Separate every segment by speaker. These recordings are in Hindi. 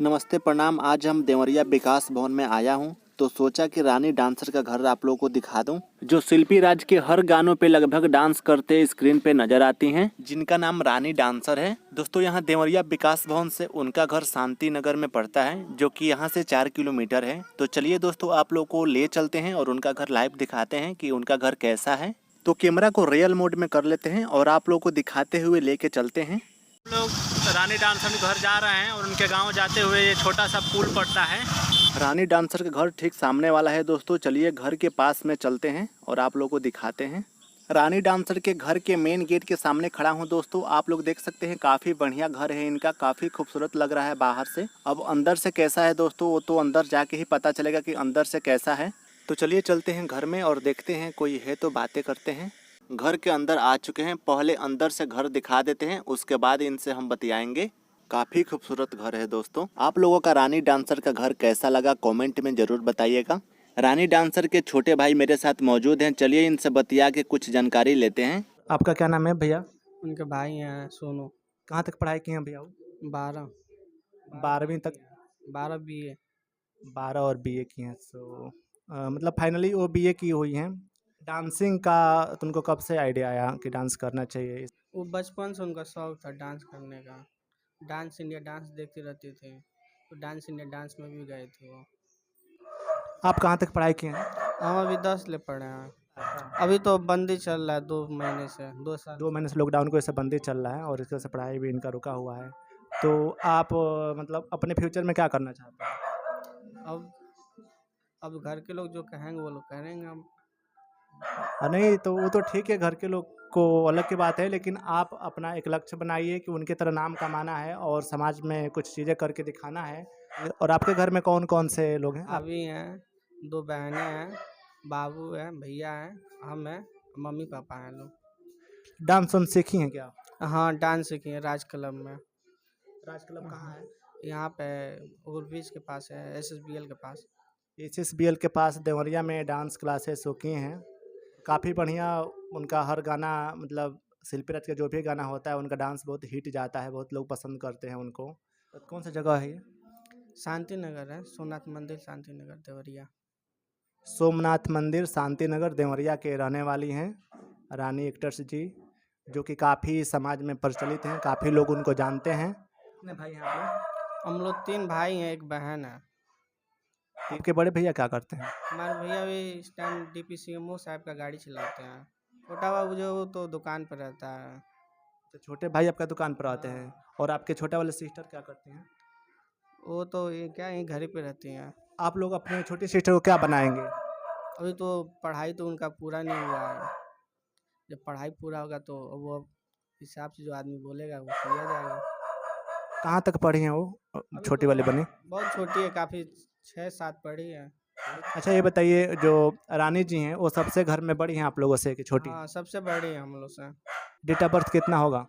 Speaker 1: नमस्ते प्रणाम। आज हम देवरिया विकास भवन में आया हूं तो सोचा कि रानी डांसर का घर आप लोगों को दिखा दूं, जो शिल्पी राज के हर गानों पे लगभग डांस करते स्क्रीन पे नजर आती हैं, जिनका नाम रानी डांसर है। दोस्तों यहाँ देवरिया विकास भवन से उनका घर शांति नगर में पड़ता है, जो कि यहाँ से 4 किलोमीटर है। तो चलिए दोस्तों आप लोग को ले चलते हैं और उनका घर लाइव दिखाते हैं कि उनका घर कैसा है। तो कैमरा को रियल मोड में कर लेते हैं और आप लोग को दिखाते हुए लेके चलते हैं। लोग रानी डांसर के घर जा रहे हैं और उनके गांव जाते हुए ये छोटा सा पुल पड़ता है। रानी डांसर का घर ठीक सामने वाला है। दोस्तों चलिए घर के पास में चलते हैं और आप लोगों को दिखाते हैं। रानी डांसर के घर के मेन गेट के सामने खड़ा हूं। दोस्तों आप लोग देख सकते हैं, काफ़ी बढ़िया घर है इनका, काफ़ी खूबसूरत लग रहा है बाहर से। अब अंदर से कैसा है दोस्तों, वो तो अंदर जाके ही पता चलेगा कि अंदर से कैसा है। तो चलिए चलते हैं घर में और देखते हैं कोई है तो बातें करते हैं। घर के अंदर आ चुके हैं, पहले अंदर से घर दिखा देते हैं, उसके बाद इनसे हम बतियाएंगे। काफ़ी खूबसूरत घर है दोस्तों। आप लोगों का रानी डांसर का घर कैसा लगा कमेंट में ज़रूर बताइएगा। रानी डांसर के छोटे भाई मेरे साथ मौजूद हैं, चलिए इनसे बतिया के कुछ जानकारी लेते हैं। आपका क्या नाम है भैया?
Speaker 2: उनके भाई हैं सोनू।
Speaker 1: कहाँ तक पढ़ाई की हैं भैया?
Speaker 2: 12
Speaker 1: 12वीं तक।
Speaker 2: 12 BA।
Speaker 1: 12 और बीए की हैं। मतलब फाइनली वो बीए की हुई हैं। डांसिंग का तुमको कब से आइडिया आया कि डांस करना चाहिए?
Speaker 2: वो बचपन से उनका शौक था डांस करने का। डांस इंडिया डांस देखती रहती थी, तो डांस इंडिया डांस में भी गए थे वो।
Speaker 1: आप कहाँ तक पढ़ाई किए हैं?
Speaker 2: हम अभी 10 ले पढ़े हैं। अभी तो बंदी चल रहा है 2 महीने से, 2 साल।
Speaker 1: 2 महीने से लॉकडाउन की वजह से बंदी चल रहा है और इसकी वजह से पढ़ाई भी इनका रुका हुआ है। तो आप मतलब अपने फ्यूचर में क्या करना चाहते हैं?
Speaker 2: अब घर के लोग जो कहेंगे वो लोग करेंगे हम।
Speaker 1: नहीं तो वो तो ठीक है, घर के लोग को अलग की बात है, लेकिन आप अपना एक लक्ष्य बनाइए कि उनकी तरह नाम कमाना है और समाज में कुछ चीज़ें करके दिखाना है। और आपके घर में कौन कौन से लोग हैं?
Speaker 2: अभी हैं 2 बहनें हैं, बाबू है, भैया है, हम हैं, मम्मी पापा हैं लोग।
Speaker 1: डांस वांस सीखी हैं क्या?
Speaker 2: हाँ डांस सीखे हैं राज क्लब में।
Speaker 1: राज क्लब कहाँ है?
Speaker 2: यहाँ पे ओवरब्रिज के पास है, SSBL के पास।
Speaker 1: SSBL के पास देवरिया में डांस क्लासेस हो की हैं। काफ़ी बढ़िया उनका हर गाना, मतलब शिल्पी राज का जो भी गाना होता है उनका डांस बहुत हिट जाता है, बहुत लोग पसंद करते हैं उनको। तो कौन सा जगह है ये?
Speaker 2: शांति नगर है, सोमनाथ मंदिर शांति नगर देवरिया।
Speaker 1: सोमनाथ मंदिर शांति नगर देवरिया के रहने वाली हैं रानी एक्टर्स जी, जो कि काफ़ी समाज में प्रचलित हैं, काफ़ी लोग उनको जानते हैं। कितने भाई हैं आप
Speaker 2: हम लोग 3 भाई हैं, 1 बहन है।
Speaker 1: लोग? आपके बड़े भैया क्या करते हैं?
Speaker 2: हमारे भैया भी इस टाइम DPCMO साहब का गाड़ी चलाते हैं। छोटा बाबू जो वो तो दुकान पर रहता है।
Speaker 1: तो छोटे भाई आपका दुकान पर आते हैं। और आपके छोटे वाले सिस्टर क्या करते हैं?
Speaker 2: वो तो ये क्या यहीं घर ही पे रहती हैं।
Speaker 1: आप लोग अपने छोटी सिस्टर को क्या बनाएंगे?
Speaker 2: अभी तो पढ़ाई तो उनका पूरा नहीं हुआ है। जब पढ़ाई पूरा होगा तो वो हिसाब से जो आदमी बोलेगा वो किया जाएगा।
Speaker 1: कहाँ तक पढ़ी हैं वो
Speaker 2: अभी
Speaker 1: छोटी
Speaker 2: तो
Speaker 1: वाली बनी?
Speaker 2: बहुत छोटी है, काफ़ी 6-7 पढ़ी है।
Speaker 1: अच्छा ये बताइए, जो रानी जी हैं वो सबसे घर में बड़ी हैं आप लोगों से कि छोटी?
Speaker 2: हाँ सबसे बड़ी है हम लोग से।
Speaker 1: डेट ऑफ बर्थ कितना होगा?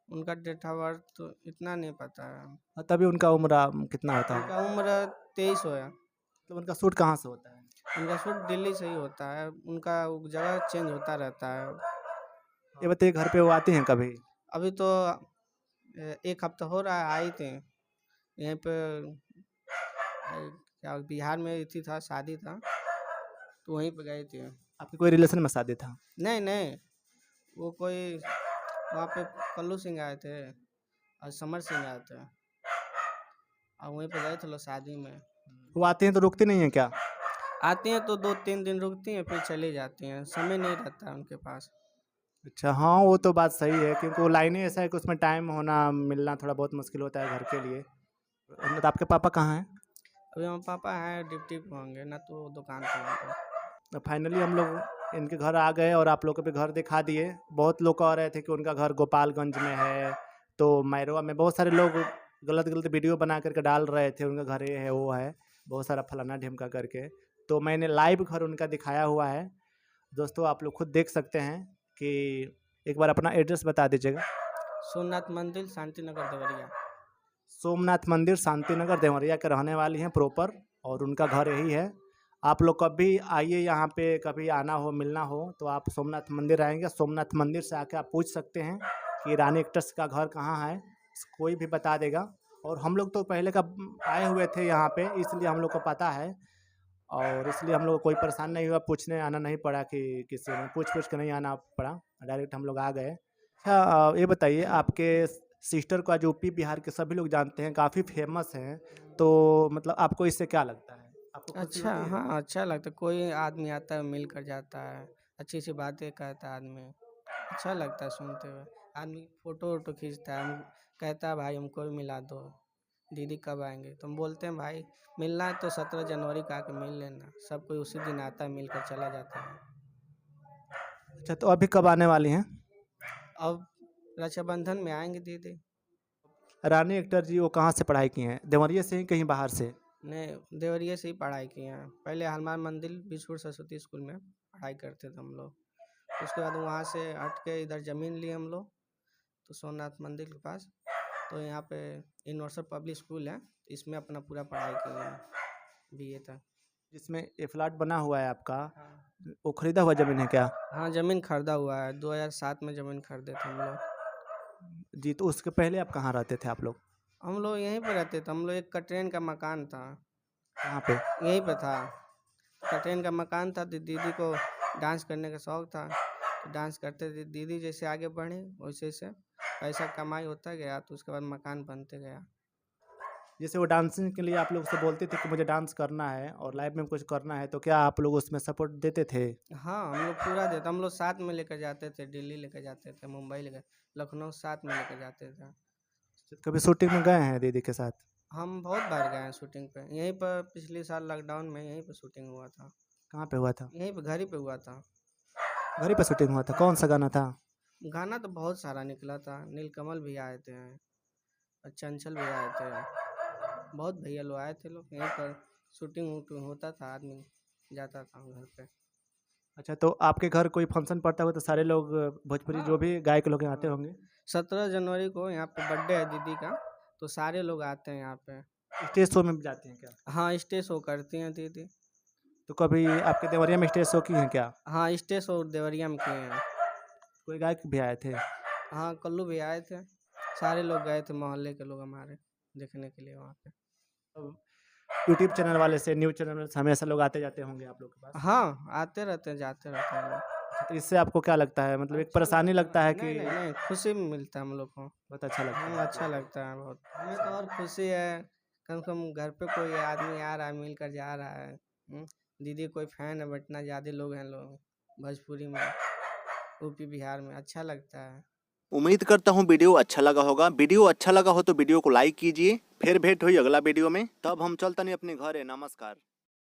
Speaker 2: उनका डेट ऑफ बर्थ तो इतना नहीं पता है।
Speaker 1: तभी उनका उम्र कितना होता है?
Speaker 2: उनका उम्र 23 हो है।
Speaker 1: तो उनका शूट कहाँ से होता है?
Speaker 2: उनका शूट दिल्ली से ही होता है, उनका जगह चेंज होता रहता है।
Speaker 1: ये बताइए घर पे वो आती हैं कभी?
Speaker 2: अभी तो 1 हफ्ता हो रहा है आई थे यहीं पे। क्या बिहार में थी, था शादी था तो वहीं पे गए थे।
Speaker 1: आपके कोई रिलेशन में शादी था?
Speaker 2: नहीं नहीं, वो कोई वहाँ पे कल्लू सिंह आए थे और समर सिंह आए थे और वहीं पे गए थे लोग शादी में।
Speaker 1: वो आती हैं तो रुकती नहीं है क्या?
Speaker 2: आती हैं तो 2-3 दिन रुकती हैं फिर चली जाती हैं, समय नहीं रहता है उनके पास।
Speaker 1: अच्छा हाँ, वो तो बात सही है, क्योंकि वो लाइनें ऐसा है कि उसमें टाइम होना मिलना थोड़ा बहुत मुश्किल होता है घर के लिए। तो आपके पापा कहाँ हैं?
Speaker 2: अभी हम पापा हैं ड्यूटी पे होंगे ना तो दुकान पे होंगे।
Speaker 1: तो फाइनली हम लोग इनके घर आ गए और आप लोग को भी घर दिखा दिए। बहुत लोग कह रहे थे कि उनका घर गोपालगंज में है, तो मैरवा में बहुत सारे लोग गलत गलत वीडियो बना करके डाल रहे थे उनका घर ये है वो है, बहुत सारा फलाना ढिमका करके। तो मैंने लाइव घर उनका दिखाया हुआ है। दोस्तों आप लोग खुद देख सकते हैं कि एक बार अपना एड्रेस बता दीजिएगा।
Speaker 2: सोमनाथ मंदिर शांति नगर देवरिया।
Speaker 1: सोमनाथ मंदिर शांति नगर देवरिया के रहने वाली हैं प्रॉपर, और उनका घर यही है। आप लोग कभी आइए यहाँ पे, कभी आना हो मिलना हो तो आप सोमनाथ मंदिर आएंगे। सोमनाथ मंदिर से आके आप पूछ सकते हैं कि रानी एक्टर्स का घर कहाँ है, कोई भी बता देगा।
Speaker 3: और हम लोग तो पहले का आए हुए थे यहाँ पे, इसलिए हम लोग को पता है और इसलिए हम लोग को कोई परेशान नहीं हुआ, पूछने आना नहीं पड़ा कि किसी ने पूछ के नहीं आना पड़ा, डायरेक्ट हम लोग आ गए। अच्छा ये बताइए आपके सिस्टर को आज यूपी बिहार के सभी लोग जानते हैं, काफ़ी फेमस हैं, तो मतलब आपको इससे क्या लगता है? आपको खुशी
Speaker 2: अच्छा,
Speaker 3: होती है?
Speaker 2: हाँ, अच्छा लगता है। कोई आदमी आता है, मिल कर जाता है, अच्छी-अच्छी बातें कहता है आदमी, अच्छा लगता है सुनते हुए। आदमी फ़ोटो-वोटो खींचता है, हम कहता है भाई हमको भी मिला दो, दीदी कब आएँगे? तो हम बोलते हैं भाई मिलना है तो 17 जनवरी को आके मिल लेना। सब कोई उसी दिन आता है, मिलकर चला जाता है।
Speaker 3: अच्छा तो अभी कब आने वाली हैं?
Speaker 2: अब रक्षाबंधन में आएँगे दीदी।
Speaker 3: रानी एक्टर जी वो कहाँ से पढ़ाई की हैं? देवरिया से ही कहीं बाहर से?
Speaker 2: नहीं, देवरिया से ही पढ़ाई किए हैं। पहले हनुमान मंदिर बिछुर सरस्वती स्कूल में पढ़ाई करते थे हम लोग। उसके बाद वहाँ से हट के इधर ज़मीन लिए हम लोग, तो सोमनाथ मंदिर के पास। तो यहाँ पे यूनिवर्सल पब्लिक स्कूल है, इसमें अपना पूरा पढ़ाई किए हैं, बीए तक।
Speaker 3: जिसमें ये फ्लैट बना हुआ है आपका,
Speaker 2: हाँ।
Speaker 3: वो खरीदा हुआ ज़मीन है क्या?
Speaker 2: हाँ, ज़मीन खरीदा हुआ है। 2007 में ज़मीन खरीदे थे हम लोग।
Speaker 3: जी, तो उसके पहले आप कहाँ रहते थे आप लोग?
Speaker 2: हम लोग यहीं पे रहते थे। हम लोग एक कटरेन का मकान था,
Speaker 3: कहाँ पे?
Speaker 2: यहीं पे था। कटरेन का मकान था, तो दीदी को डांस करने का शौक था, तो डांस करते थे। दीदी जैसे आगे बढ़ी वैसे पैसा कमाई होता गया, तो उसके बाद मकान बनते गया।
Speaker 3: जैसे वो डांसिंग के लिए आप लोग से बोलते थे कि मुझे डांस करना है और लाइफ में कुछ करना है, तो क्या आप लोग उसमें सपोर्ट देते थे?
Speaker 2: हाँ, हम लोग पूरा देते। हम लोग साथ में लेकर जाते थे, दिल्ली लेकर जाते थे, मुंबई लेकर, लखनऊ साथ में लेकर जाते थे।
Speaker 3: कभी शूटिंग में गए हैं दीदी के साथ?
Speaker 2: हम बहुत बार गए हैं शूटिंग पे। यहीं पर पिछले साल लॉकडाउन में यहीं पे शूटिंग हुआ था।
Speaker 3: कहाँ पे हुआ था?
Speaker 2: यहीं पे घर ही पे हुआ था।
Speaker 3: घर ही पे शूटिंग हुआ था? कौन सा गाना था?
Speaker 2: गाना तो बहुत सारा निकला था। नीलकमल भी आए थे और चंचल भी आए थे। बहुत भैया लोग आए थे। लोग यहीं पर शूटिंग वूटिंग होता था, आदमी जाता था घर पे।
Speaker 3: अच्छा तो आपके घर कोई फंक्शन पड़ता हो तो सारे लोग भोजपुरी जो
Speaker 2: हाँ,
Speaker 3: भी गायक लोग हैं आते
Speaker 2: हाँ।
Speaker 3: होंगे?
Speaker 2: 17 जनवरी को यहाँ पे बर्थडे है दीदी का, तो सारे लोग आते हैं यहाँ पे।
Speaker 3: स्टेज शो में भी जाते हैं क्या?
Speaker 2: हाँ, स्टेज शो करती हैं दीदी।
Speaker 3: तो कभी आपके देवरिया में स्टेज शो की हैं क्या?
Speaker 2: हाँ, स्टेज शो देवरिया में किए हैं।
Speaker 3: कोई गायक भी आए थे?
Speaker 2: हाँ, कल्लू भी आए थे। सारे लोग गए थे, मोहल्ले के लोग हमारे देखने के लिए वहाँ पे।
Speaker 3: यूट्यूब चैनल वाले से, न्यूज़ चैनल से हमेशा लोग आते जाते होंगे आप लोग के पास?
Speaker 2: हाँ, आते रहते हैं, जाते रहते हैं लोग।
Speaker 3: तो इससे आपको क्या लगता है, मतलब एक
Speaker 2: अच्छा
Speaker 3: परेशानी लगता है
Speaker 2: नहीं,
Speaker 3: कि
Speaker 2: नहीं, नहीं, खुशी मिलता है हम लोग को।
Speaker 3: बहुत अच्छा लगता है?
Speaker 2: अच्छा लगता है बहुत। हमें तो और खुशी है, कम से कम घर पे कोई आदमी आ रहा है, मिलकर जा रहा है। दीदी कोई फैन है, बट इतना ज़्यादा लोग हैं लोग भोजपुरी में, यूपी बिहार में। अच्छा लगता है।
Speaker 1: उम्मीद करता हूँ वीडियो अच्छा लगा होगा। वीडियो अच्छा लगा हो तो वीडियो को लाइक कीजिए। फिर भेंट हुई अगला वीडियो में, तब हम चलते नहीं अपने घर है। नमस्कार।